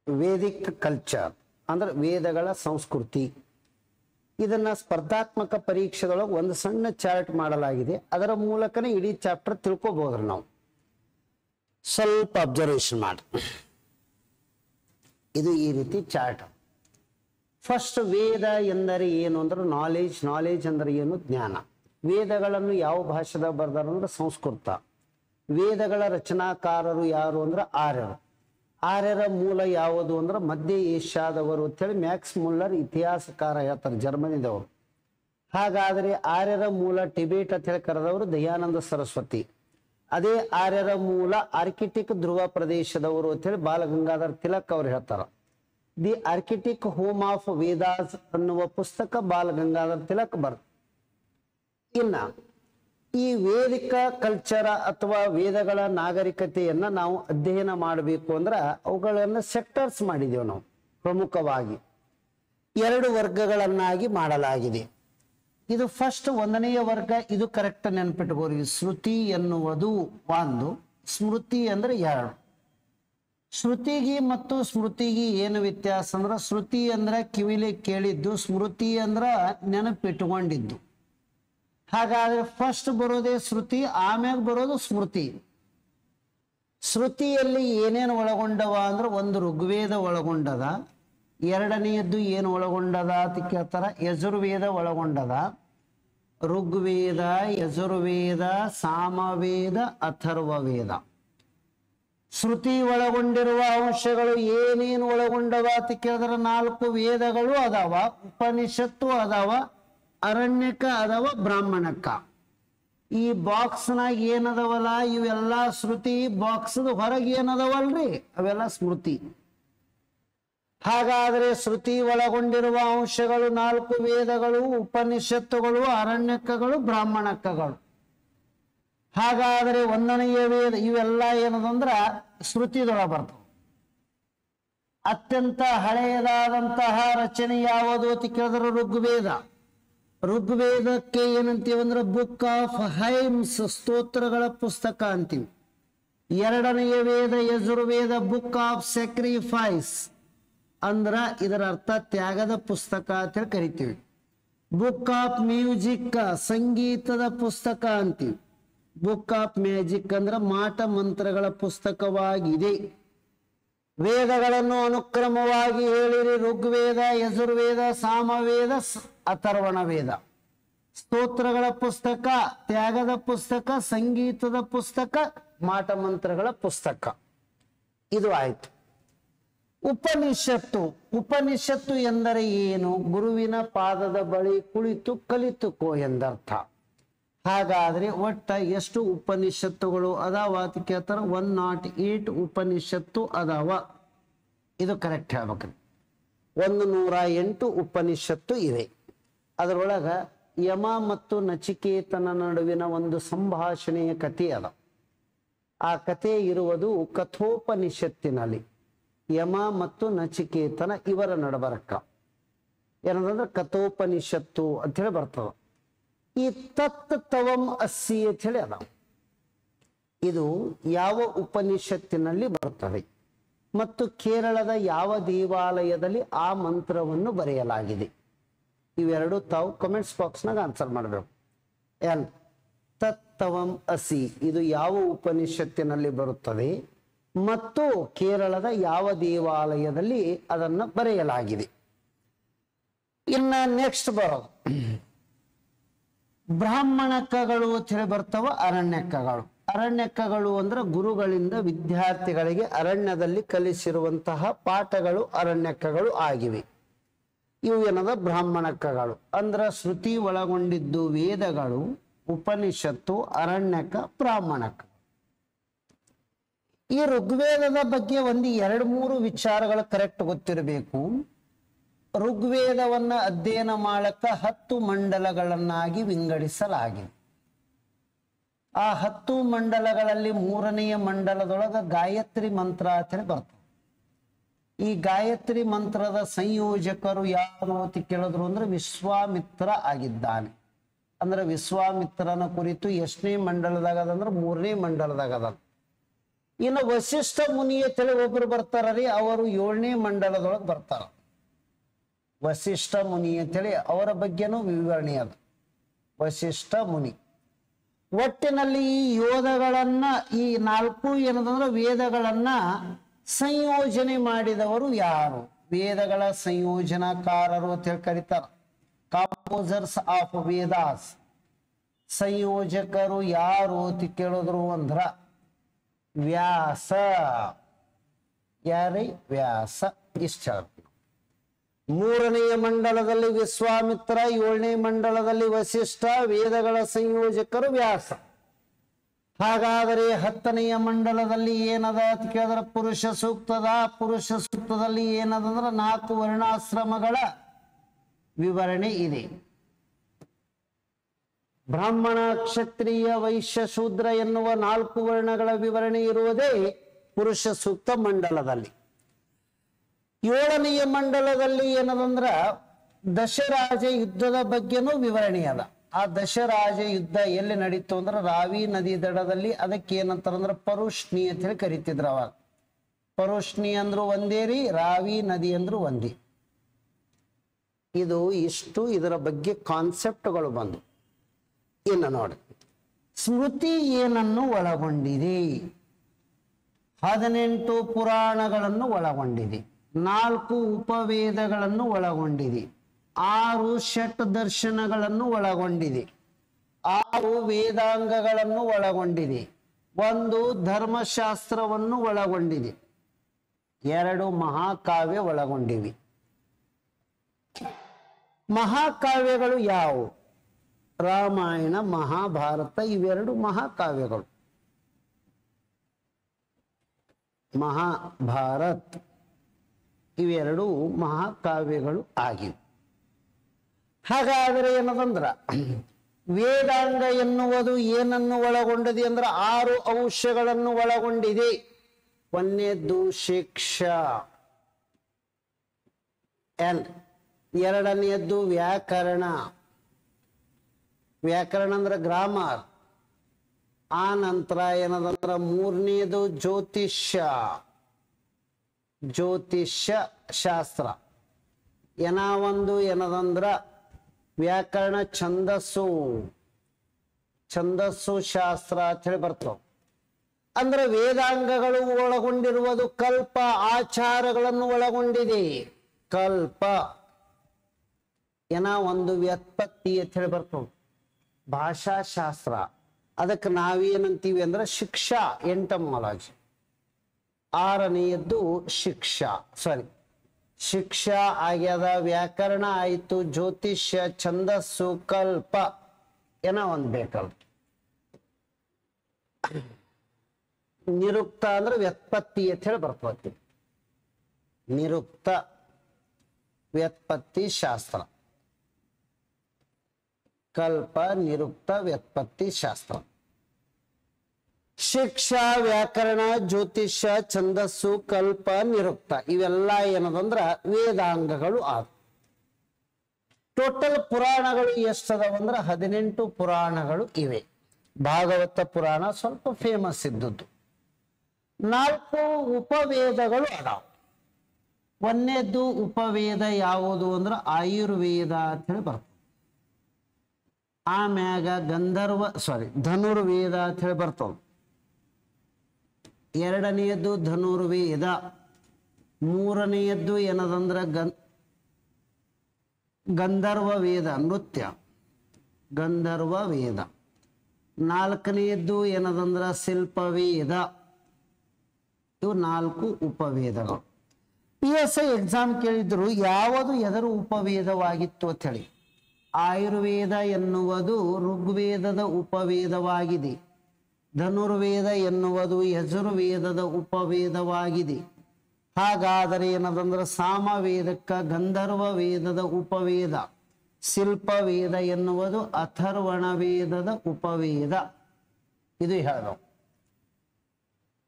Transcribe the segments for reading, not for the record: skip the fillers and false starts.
Vedic culture ಅಂದ್ರೆ ವೇದಗಳ ಸಂಸ್ಕೃತಿ. ಇದನ್ನ ಸ್ಪರ್ಧಾತ್ಮಕ ಪರೀಕ್ಷೆದೊಳಗೆ ಒಂದು ಸಣ್ಣ ಚಾರ್ಟ್ ಮಾಡಲಾಗಿದೆ. ಅದರ ಮೂಲಕನೇ ಇಡೀ ಚಾಪ್ಟರ್ ತಿಳ್ಕೊಬೋದ್ರಿ ನಾವು. ಸ್ವಲ್ಪ ಅಬ್ಸರ್ವೇಷನ್ ಮಾಡಿ. ಇದು ಈ ರೀತಿ ಚಾರ್ಟ್. ಫಸ್ಟ್ ವೇದ ಎಂದರೆ ಏನು ಅಂದ್ರೆ ನಾಲೆಜ್. ನಾಲೆಜ್ ಅಂದ್ರೆ ಏನು? ಜ್ಞಾನ. ವೇದಗಳನ್ನು ಯಾವ ಭಾಷೆದಾಗ ಬರ್ದಾರ ಅಂದ್ರೆ ಸಂಸ್ಕೃತ. ವೇದಗಳ ರಚನಾಕಾರರು ಯಾರು ಅಂದ್ರೆ ಆರ್ಯರು. ಆರ್ಯರ ಮೂಲ ಯಾವುದು ಅಂದ್ರೆ ಮಧ್ಯ ಏಷ್ಯಾದವರು ಅಂತೇಳಿ ಮ್ಯಾಕ್ಸ್ ಮುಲ್ಲರ್ ಇತಿಹಾಸಕಾರ ಹೇಳ್ತಾರೆ, ಜರ್ಮನಿದವರು. ಹಾಗಾದರೆ ಆರ್ಯರ ಮೂಲ ಟಿಬೇಟ್ ಅಂತ ಹೇಳಿ ಕರೆದವರು ದಯಾನಂದ ಸರಸ್ವತಿ. ಅದೇ ಆರ್ಯರ ಮೂಲ ಆರ್ಕಿಟಿಕ್ ಧ್ರುವ ಪ್ರದೇಶದವರು ಅಂತೇಳಿ ಬಾಲಗಂಗಾಧರ್ ತಿಲಕ್ ಅವರು ಹೇಳ್ತಾರ. The Arctic home of Vedas ಅನ್ನುವ ಪುಸ್ತಕ ಬಾಲಗಂಗಾಧರ್ ತಿಲಕ್ ಬರ್ತ. ಇನ್ನ ಈ ವೇದಿಕ ಕಲ್ಚರ ಅಥವಾ ವೇದಗಳ ನಾಗರಿಕತೆಯನ್ನ ನಾವು ಅಧ್ಯಯನ ಮಾಡಬೇಕು ಅಂದ್ರೆ ಅವುಗಳನ್ನು ಸೆಕ್ಟರ್ಸ್ ಮಾಡಿದೆವು ನಾವು. ಪ್ರಮುಖವಾಗಿ 2 ವರ್ಗಗಳನ್ನಾಗಿ ಮಾಡಲಾಗಿದೆ. ಇದು ಫಸ್ಟ್ 1ನೆಯ ವರ್ಗ. ಇದು ಕರೆಕ್ಟ್ ನೆನ್ಪಿಟ್ಕೋರಿ. ಶ್ರುತಿ ಎನ್ನುವುದು 1, ಸ್ಮೃತಿ ಅಂದ್ರೆ 2. ಶ್ರುತಿಗಿ ಮತ್ತು ಸ್ಮೃತಿಗಿ ಏನು ವ್ಯತ್ಯಾಸ ಅಂದ್ರೆ ಶ್ರುತಿ ಅಂದ್ರೆ ಕಿವಿಲಿ ಕೇಳಿದ್ದು, ಸ್ಮೃತಿ ಅಂದ್ರ ನೆನಪಿಟ್ಟುಕೊಂಡಿದ್ದು. ಹಾಗಾದ್ರೆ ಫಸ್ಟ್ ಬರೋದೇ ಶ್ರುತಿ, ಆಮ್ಯಾಗ ಬರೋದು ಸ್ಮೃತಿ. ಶ್ರುತಿಯಲ್ಲಿ ಏನೇನು ಒಳಗೊಂಡವ ಅಂದ್ರೆ ಒಂದು ಋಗ್ವೇದ ಒಳಗೊಂಡದ. 2ನೆಯದ್ದು ಏನು ಒಳಗೊಂಡದ ಅಂತ ಕೇಳ್ತಾರ, ಯಜುರ್ವೇದ ಒಳಗೊಂಡದ. ಋಗ್ವೇದ, ಯಜುರ್ವೇದ, ಸಾಮವೇದ, ಅಥರ್ವವೇದ. ಶ್ರುತಿ ಒಳಗೊಂಡಿರುವ ಅಂಶಗಳು ಏನೇನು ಒಳಗೊಂಡವ ಅಂತ ಕೇಳಿದ್ರೆ 4 ವೇದಗಳು ಅದಾವ, ಉಪನಿಷತ್ತು ಅದಾವ, ಅರಣ್ಯಕ ಅದಾವ, ಬ್ರಾಹ್ಮಣಕ. ಈ ಬಾಕ್ಸ್ನಾಗ ಏನದವಲ್ಲ ಇವೆಲ್ಲ ಶ್ರುತಿ. ಬಾಕ್ಸ್ದ ಹೊರಗೆ ಏನದವಲ್ರಿ ಅವೆಲ್ಲ ಸ್ಮೃತಿ. ಹಾಗಾದ್ರೆ ಶ್ರುತಿ ಒಳಗೊಂಡಿರುವ ಅಂಶಗಳು 4 ವೇದಗಳು, ಉಪನಿಷತ್ತುಗಳು, ಅರಣ್ಯಕಗಳು, ಬ್ರಾಹ್ಮಣಕಗಳು. ಹಾಗಾದ್ರೆ 1ನೆಯ ವೇದ ಇವೆಲ್ಲ ಏನದಂದ್ರ ಶ್ರುತಿದೊಳ ಬರ್ತವೆ. ಅತ್ಯಂತ ಹಳೆಯದಾದಂತಹ ರಚನೆ ಯಾವುದು ಅಂತ ಕೇಳಿದ್ರೆ ಋಗ್ವೇದ. ಋಗ್ವೇದಕ್ಕೆ ಏನಂತೀವಿ ಅಂದ್ರೆ ಬುಕ್ ಆಫ್ ಹೈಮ್ಸ್, ಸ್ತೋತ್ರಗಳ ಪುಸ್ತಕ ಅಂತೀವಿ. 2ನೆಯ ವೇದ ಯಜುರ್ವೇದ ಬುಕ್ ಆಫ್ ಸ್ಯಾಕ್ರಿಫೈಸ್ ಅಂದ್ರ ಇದರ ಅರ್ಥ ತ್ಯಾಗದ ಪುಸ್ತಕ ಅಂತ ಕರಿತೀವಿ. ಬುಕ್ ಆಫ್ ಮ್ಯೂಸಿಕ್ ಸಂಗೀತದ ಪುಸ್ತಕ ಅಂತೀವಿ. ಬುಕ್ ಆಫ್ ಮ್ಯಾಜಿಕ್ ಅಂದ್ರ ಮಾಟ ಮಂತ್ರಗಳ ಪುಸ್ತಕವಾಗಿದೆ. ವೇದಗಳನ್ನು ಅನುಕ್ರಮವಾಗಿ ಹೇಳಿರಿ: ಋಗ್ವೇದ, ಯಜುರ್ವೇದ, ಸಾಮವೇದ, ಅಥರ್ವಣ ವೇದ. ಸ್ತೋತ್ರಗಳ ಪುಸ್ತಕ, ತ್ಯಾಗದ ಪುಸ್ತಕ, ಸಂಗೀತದ ಪುಸ್ತಕ, ಮಾಟ ಮಂತ್ರಗಳ ಪುಸ್ತಕ. ಇದು ಆಯ್ತು. ಉಪನಿಷತ್ತು. ಉಪನಿಷತ್ತು ಎಂದರೆ ಏನು? ಗುರುವಿನ ಪಾದದ ಬಳಿ ಕುಳಿತು ಕಲಿತುಕೋ ಎಂದರ್ಥ. ಹಾಗಾದ್ರೆ ಒಟ್ಟ ಎಷ್ಟು ಉಪನಿಷತ್ತುಗಳು ಅದಾವ ಅಂತ ಕೇಳ್ತಾರ? 108 ಉಪನಿಷತ್ತು ಅದಾವ. ಇದು ಕರೆಕ್ಟ್ ಹೇಳ್ಬೇಕ್ರಿ. 108 ಉಪನಿಷತ್ತು ಇವೆ. ಅದರೊಳಗ ಯಮ ಮತ್ತು ನಚಿಕೇತನ ನಡುವಿನ ಒಂದು ಸಂಭಾಷಣೆಯ ಕಥೆ ಅದ. ಆ ಕಥೆ ಇರುವುದು ಕಥೋಪನಿಷತ್ತಿನಲ್ಲಿ. ಯಮ ಮತ್ತು ನಚಿಕೇತನ ಇವರ ನಡಬರಕ ಏನಂದ್ರೆ ಕಥೋಪನಿಷತ್ತು ಅಂತ ಹೇಳಿ ಬರ್ತದ. ಈ ತತ್ ತವಂ ಅಸ್ಸಿ ಅಂತ ಹೇಳಿ ಅದ. ಇದು ಯಾವ ಉಪನಿಷತ್ತಿನಲ್ಲಿ ಬರುತ್ತದೆ ಮತ್ತು ಕೇರಳದ ಯಾವ ದೇವಾಲಯದಲ್ಲಿ ಆ ಮಂತ್ರವನ್ನು ಬರೆಯಲಾಗಿದೆ? ಇವೆರಡು ತಾವು ಕಮೆಂಟ್ಸ್ ಬಾಕ್ಸ್ನಾಗ ಆನ್ಸರ್ ಮಾಡಬೇಕು. ಏನ್ ತತ್ ತವಂ ಅಸಿ ಇದು ಯಾವ ಉಪನಿಷತ್ತಿನಲ್ಲಿ ಬರುತ್ತದೆ ಮತ್ತು ಕೇರಳದ ಯಾವ ದೇವಾಲಯದಲ್ಲಿ ಅದನ್ನು ಬರೆಯಲಾಗಿದೆ? ಇನ್ನ ನೆಕ್ಸ್ಟ್ ಬರೋದು ಬ್ರಾಹ್ಮಣಕಗಳು ಅಂತ ಹೇಳಿ ಬರ್ತಾವ, ಅರಣ್ಯಕಗಳು. ಅರಣ್ಯಕಗಳು ಅಂದ್ರೆ ಗುರುಗಳಿಂದ ವಿದ್ಯಾರ್ಥಿಗಳಿಗೆ ಅರಣ್ಯದಲ್ಲಿ ಕಲಿಸಿರುವಂತಹ ಪಾಠಗಳು ಅರಣ್ಯಕಗಳು ಆಗಿವೆ. ಇವು ಏನದ ಬ್ರಾಹ್ಮಣಕಗಳು. ಅಂದ್ರ ಶ್ರುತಿ ಒಳಗೊಂಡಿದ್ದು ವೇದಗಳು, ಉಪನಿಷತ್ತು, ಅರಣ್ಯಕ, ಬ್ರಾಹ್ಮಣಕ. ಈ ಋಗ್ವೇದದ ಬಗ್ಗೆ ಒಂದು 2-3 ವಿಚಾರಗಳು ಕರೆಕ್ಟ್ ಗೊತ್ತಿರಬೇಕು. ಋಗ್ವೇದವನ್ನ ಅಧ್ಯಯನ ಮಾಡಕ 10 ಮಂಡಲಗಳನ್ನಾಗಿ ವಿಂಗಡಿಸಲಾಗಿದೆ. ಆ 10 ಮಂಡಲಗಳಲ್ಲಿ 3ನೆಯ ಮಂಡಲದೊಳಗ ಗಾಯತ್ರಿ ಮಂತ್ರ ಅಂತ ಹೇಳಿ ಬರ್ತದೆ. ಈ ಗಾಯತ್ರಿ ಮಂತ್ರದ ಸಂಯೋಜಕರು ಯಾರು ಅಂತ ಕೇಳಿದ್ರು ಅಂದ್ರೆ ವಿಶ್ವಾಮಿತ್ರ ಆಗಿದ್ದಾನೆ. ಅಂದ್ರೆ ವಿಶ್ವಾಮಿತ್ರನ ಕುರಿತು ಎಷ್ಟನೇ ಮಂಡಲದಾಗ ಅದಂದ್ರೆ 3ನೇ ಮಂಡಲದಾಗ ಅದ. ಇನ್ನು ವಸಿಷ್ಠ ಮುನಿ ಅಂತೇಳಿ ಒಬ್ರು ಬರ್ತಾರ್ರಿ, ಅವರು 7ನೇ ಮಂಡಲದೊಳಗೆ ಬರ್ತಾರ. ವಸಿಷ್ಠ ಮುನಿ ಅಂತೇಳಿ ಅವರ ಬಗ್ಗೆನೂ ವಿವರಣೆ ಅದು. ವಸಿಷ್ಠ ಮುನಿ ಒಟ್ಟಿನಲ್ಲಿ ಈ ಯೋಧಗಳನ್ನ, ಈ 4 ಏನದಂದ್ರೆ ವೇದಗಳನ್ನ ಸಂಯೋಜನೆ ಮಾಡಿದವರು ಯಾರು? ವೇದಗಳ ಸಂಯೋಜನಾಕಾರರು ಅಂತ ಹೇಳಿ ಕರೀತಾರೆ. ಕಾಂಪೋಸರ್ಸ್ ಆಫ್ ವೇದಾಸ್. ಸಂಯೋಜಕರು ಯಾರು ಅಂತ ಕೇಳಿದ್ರು ಅಂದ್ರ ವ್ಯಾಸ. ಯಾರೇ? ವ್ಯಾಸ. ಇಷ್ಟ. 3ನೆಯ ಮಂಡಲದಲ್ಲಿ ವಿಶ್ವಾಮಿತ್ರ, 7ನೇ ಮಂಡಲದಲ್ಲಿ ವಸಿಷ್ಠ, ವೇದಗಳ ಸಂಯೋಜಕರು ವ್ಯಾಸ. ಹಾಗಾದರೆ 10ನೆಯ ಮಂಡಲದಲ್ಲಿ ಏನದ ಅಂತ ಕೇಳಿದ್ರೆ ಪುರುಷ ಸೂಕ್ತದ. ಪುರುಷ ಸೂಕ್ತದಲ್ಲಿ ಏನದಂದ್ರೆ 4 ವರ್ಣಾಶ್ರಮಗಳ ವಿವರಣೆ ಇದೆ. ಬ್ರಾಹ್ಮಣ, ಕ್ಷತ್ರಿಯ, ವೈಶ್ಯ, ಶೂದ್ರ ಎನ್ನುವ 4 ವರ್ಣಗಳ ವಿವರಣೆ ಇರುವುದೇ ಪುರುಷ ಸೂಕ್ತ ಮಂಡಲದಲ್ಲಿ. 7ನೆಯ ಮಂಡಲದಲ್ಲಿ ಏನದಂದ್ರ ದಶರಾಜ ಯುದ್ಧದ ಬಗ್ಗೆನೂ ವಿವರಣೆ ಅದ. ಆ ದಶರಾಜ ಯುದ್ಧ ಎಲ್ಲಿ ನಡೀತು ಅಂದ್ರೆ ರಾವಿ ನದಿ ದಡದಲ್ಲಿ. ಅದಕ್ಕೆ ಏನಂತಾರಂದ್ರೆ ಪರುಷ್ಣಿ ಅಂತ ಹೇಳಿ ಕರಿತಿದ್ರು ಅವಾಗ. ಪರುಷ್ಣಿ ಅಂದ್ರು ಒಂದೇ ರೀ, ರಾವಿ ನದಿ ಅಂದ್ರು ಒಂದೇ. ಇದು ಇಷ್ಟು ಇದರ ಬಗ್ಗೆ ಕಾನ್ಸೆಪ್ಟ್ಗಳು ಬಂದು. ಇನ್ನು ನೋಡಿ, ಸ್ಮೃತಿ ಏನನ್ನು ಒಳಗೊಂಡಿದೆ? 18 ಪುರಾಣಗಳನ್ನು ಒಳಗೊಂಡಿದೆ, 4 ಉಪವೇದಗಳನ್ನು ಒಳಗೊಂಡಿದೆ, 6 ಷಟ್ ದರ್ಶನಗಳನ್ನು ಒಳಗೊಂಡಿದೆ, 6 ವೇದಾಂಗಗಳನ್ನು ಒಳಗೊಂಡಿದೆ, 1 ಧರ್ಮಶಾಸ್ತ್ರವನ್ನು ಒಳಗೊಂಡಿದೆ, 2 ಮಹಾಕಾವ್ಯ ಒಳಗೊಂಡಿವೆ. ಮಹಾಕಾವ್ಯಗಳು ಯಾವುವು? ರಾಮಾಯಣ, ಮಹಾಭಾರತ, ಇವೆರಡು ಮಹಾಕಾವ್ಯಗಳು. ಮಹಾಭಾರತ್ ಇವೆರಡು ಮಹಾಕಾವ್ಯಗಳು ಆಗಿವೆ. ಹಾಗಾದರೆ ಏನದಂದ್ರ ವೇದಾಂಗ ಎನ್ನುವುದು ಏನನ್ನು ಒಳಗೊಂಡಿದೆ ಅಂದ್ರೆ 6 ಅಂಶಗಳನ್ನು ಒಳಗೊಂಡಿದೆ. 1ನೇದ್ದು ಶಿಕ್ಷಾ, 2ನೇದ್ದು ವ್ಯಾಕರಣ. ವ್ಯಾಕರಣ ಅಂದ್ರೆ ಗ್ರಾಮರ್. ಆ ನಂತರ ಏನದಂದ್ರ 3ನೇದು ಜ್ಯೋತಿಷ್ಯ, ಜ್ಯೋತಿಷ್ಯ ಶಾಸ್ತ್ರ. ಒಂದು ಏನದಂದ್ರ ವ್ಯಾಕರಣ ಛಂದಸ್ಸು, ಛಂದಸ್ಸು ಶಾಸ್ತ್ರ ಅಂತ ಹೇಳಿ ಬರ್ತಾವ. ಅಂದ್ರೆ ವೇದಾಂಗಗಳು ಒಳಗೊಂಡಿರುವುದು ಕಲ್ಪ, ಆಚಾರಗಳನ್ನು ಒಳಗೊಂಡಿದೆ. ಕಲ್ಪ ಒಂದು ವ್ಯುತ್ಪತ್ತಿ ಅಂತ ಹೇಳಿ ಬರ್ತಾವ. ಭಾಷಾಶಾಸ್ತ್ರ, ಅದಕ್ಕೆ ನಾವೇನಂತೀವಿ ಅಂದ್ರೆ ಶಿಕ್ಷಾ, ಎಂಟಮಾಲಜಿ. 6ನೇಯದ್ದು ಶಿಕ್ಷಾ, ಶಿಕ್ಷಾ ಆಗ್ಯದ. ವ್ಯಾಕರಣ ಆಯಿತು, ಜ್ಯೋತಿಷ್ಯ, ಛಂದಸ್ಸು, ಕಲ್ಪ ಒಂದು ಬೇಕಲ್ಲ. ನಿರುಕ್ತ ಅಂದ್ರೆ ವ್ಯುತ್ಪತ್ತಿ ಅಂತ ಹೇಳಿ ಬರ್ತದೆ. ನಿರುಕ್ತ ವ್ಯುತ್ಪತ್ತಿ ಶಾಸ್ತ್ರ. ಕಲ್ಪ, ನಿರುಕ್ತ, ವ್ಯುತ್ಪತ್ತಿ ಶಾಸ್ತ್ರ. ಶಿಕ್ಷಾ, ವ್ಯಾಕರಣ, ಜ್ಯೋತಿಷ್ಯ, ಛಂದಸ್ಸು, ಕಲ್ಪ, ನಿರುಕ್ತ ಇವೆಲ್ಲ ಏನದಂದ್ರ ವೇದಾಂಗಗಳು ಆದ. ಟೋಟಲ್ ಪುರಾಣಗಳು ಎಷ್ಟದವಂದ್ರ 18 ಪುರಾಣಗಳು ಇವೆ. ಭಾಗವತ ಪುರಾಣ ಸ್ವಲ್ಪ ಫೇಮಸ್ ಇದ್ದದ್ದು. 4 ಉಪವೇದಗಳು ಅದಾವ. 1ನೇದ್ದು ಉಪವೇದ ಯಾವುದು ಅಂದ್ರೆ ಆಯುರ್ವೇದ ಅಂತ ಹೇಳಿ ಬರ್ತದೆ. ಆಮ್ಯಾಗ ಧನುರ್ವೇದ ಅಂತ ಹೇಳಿ ಬರ್ತವ. 2ನೇದ್ದು ಧನುರ್ವೇದ. 3ನೇದ್ದು ಏನದಂದ್ರ ಗಂಧರ್ವ ವೇದ, ನೃತ್ಯ, ಗಂಧರ್ವ ವೇದ. 4ನೇದ್ದು ಏನದಂದ್ರ ಶಿಲ್ಪವೇದ. ಇವು 4 ಉಪವೇದಗಳು. PSI ಎಕ್ಸಾಮ್ ಕೇಳಿದ್ರು ಯಾವುದು ಎದರ ಉಪವೇದವಾಗಿತ್ತು ಅಂತ ಹೇಳಿ. ಆಯುರ್ವೇದ ಎನ್ನುವುದು ಋಗ್ವೇದದ ಉಪವೇದವಾಗಿದೆ. ಧನುರ್ವೇದ ಎನ್ನುವುದು ಯಜುರ್ವೇದದ ಉಪವೇದವಾಗಿದೆ. ಹಾಗಾದರೆ ಏನದಂದ್ರೆ ಸಾಮವೇದಕ್ಕ ಗಂಧರ್ವ ವೇದದ ಉಪವೇದ. ಶಿಲ್ಪವೇದ ಎನ್ನುವುದು ಅಥರ್ವಣ ವೇದದ ಉಪವೇದ. ಇದು ಹೇಳೋದು.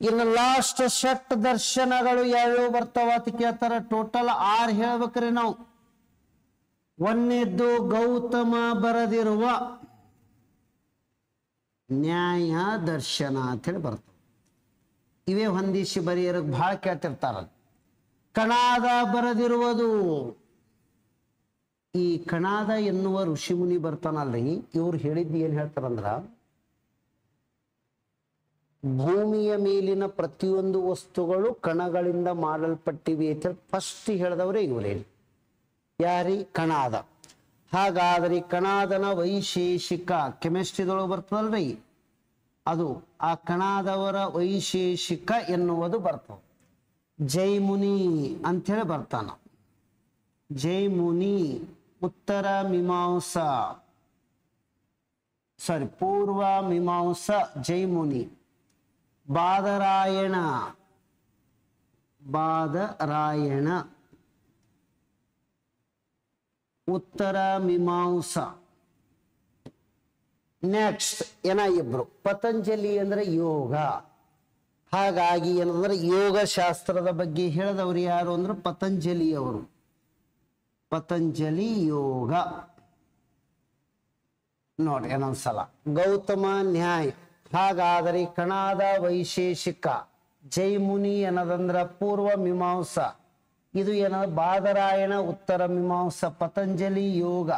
ಇನ್ನು ಲಾಸ್ಟ್ ಷಟ್ ದರ್ಶನಗಳು ಯಾವ್ಯಾವ ಬರ್ತಾವ ಅಂತ ಕೇಳ್ತಾರ. ಟೋಟಲ್ 6 ಹೇಳ್ಬೇಕ್ರಿ ನಾವು. 1ನೇದ್ದು ಗೌತಮ ಬರೆದಿರುವ ನ್ಯಾಯ ದರ್ಶನ ಅಂತ ಹೇಳಿ ಬರ್ತದೆ. ಇವೇ ಹೊಂದಿಸಿ ಬರೆಯರಿಗೆ ಬಹಳ ಕೇಳ್ತಿರ್ತಾರ. ಕಣಾದ ಬರೆದಿರುವುದು, ಈ ಕಣಾದ ಎನ್ನುವ ಋಷಿಮುನಿ ಬರ್ತಾನಲ್ರಿ, ಇವ್ರು ಹೇಳಿದ್ದು ಏನ್ ಹೇಳ್ತಾರಂದ್ರ, ಭೂಮಿಯ ಮೇಲಿನ ಪ್ರತಿಯೊಂದು ವಸ್ತುಗಳು ಕಣಗಳಿಂದ ಮಾಡಲ್ಪಟ್ಟಿವೆ ಅಂತ ಫಸ್ಟ್ ಹೇಳಿದವರೇ ಇವರೇ. ಯಾರಿ? ಕಣಾದ. ಹಾಗಾದ್ರೆ ಕಣಾದನ ವೈಶೇಷಿಕ ಕೆಮಿಸ್ಟ್ರಿದೊಳಗೆ ಬರ್ತದಲ್ರಿ, ಅದು ಆ ಕಣಾದವರ ವೈಶೇಷಿಕ ಎನ್ನುವುದು ಬರ್ತದೆ. ಜೈಮುನಿ ಅಂಥೇಳಿ ಬರ್ತಾನ. ಜೈಮುನಿ ಉತ್ತರ ಮೀಮಾಂಸಾ, ಪೂರ್ವ ಮೀಮಾಂಸಾ ಜೈಮುನಿ. ಬಾದರಾಯಣ ಉತ್ತರ ಮೀಮಾಂಸಾ. ನೆಕ್ಸ್ಟ್ ಇಬ್ರು. ಪತಂಜಲಿ ಅಂದ್ರೆ ಯೋಗ. ಹಾಗಾಗಿ ಏನಂದ್ರೆ ಯೋಗ ಶಾಸ್ತ್ರದ ಬಗ್ಗೆ ಹೇಳಿದವರು ಯಾರು ಅಂದ್ರೆ ಪತಂಜಲಿ ಅವರು. ಪತಂಜಲಿ ಯೋಗ ನೋಡಿ ಇನ್ನೊಂದ್ಸಲ. ಗೌತಮ ನ್ಯಾಯ. ಹಾಗಾದರೆ ಕಣಾದ ವೈಶೇಷಿಕ, ಜೈಮುನಿ ಏನದಂದ್ರ ಪೂರ್ವ ಮೀಮಾಂಸಾ, ಇದು ಏನಂದ್ರೆ ಬಾದರಾಯಣ ಉತ್ತರ ಮೀಮಾಂಸಾ, ಪತಂಜಲಿ ಯೋಗ.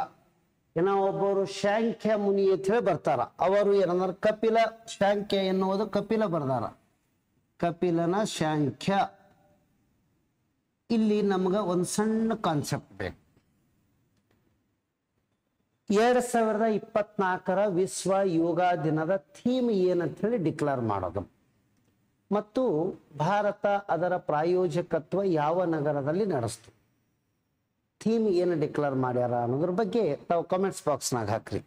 ಒಬ್ಬರು ಶಾಂಖ್ಯ ಮುನಿ ಅಂತ ಹೇಳಿ ಬರ್ತಾರ, ಅವರು ಏನಂದ್ರೆ ಕಪಿಲ ಶಾಂಖ್ಯ ಎನ್ನುವುದು ಕಪಿಲ ಬರ್ದಾರ, ಕಪಿಲನ ಶಾಂಖ್ಯ. ಇಲ್ಲಿ ನಮ್ಗ ಒಂದು ಸಣ್ಣ ಕಾನ್ಸೆಪ್ಟ್ ಬೇಕು. 2024 ವಿಶ್ವ ಯೋಗ ದಿನದ ಥೀಮ್ ಏನಂತ ಹೇಳಿ ಡಿಕ್ಲೇರ್ ಮಾಡೋದು, ಮತ್ತು ಭಾರತ ಅದರ ಪ್ರಾಯೋಜಕತ್ವ ಯಾವ ನಗರದಲ್ಲಿ ನಡೆಸ್ತು, ಥೀಮ್ ಏನು ಡಿಕ್ಲೇರ್ ಮಾಡ್ಯಾರ ಅನ್ನೋದ್ರ ಬಗ್ಗೆ ತಾವು ಕಮೆಂಟ್ಸ್ ಬಾಕ್ಸ್ನಾಗ ಹಾಕ್ರಿ.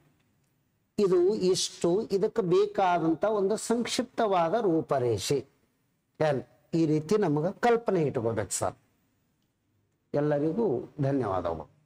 ಇದು ಇಷ್ಟು, ಇದಕ್ಕೆ ಬೇಕಾದಂತ ಒಂದು ಸಂಕ್ಷಿಪ್ತವಾದ ರೂಪರೇಷೆ. ಈ ರೀತಿ ನಮಗೆ ಕಲ್ಪನೆ ಇಟ್ಕೋಬೇಕು ಸರ್. ಎಲ್ಲರಿಗೂ ಧನ್ಯವಾದಗಳು.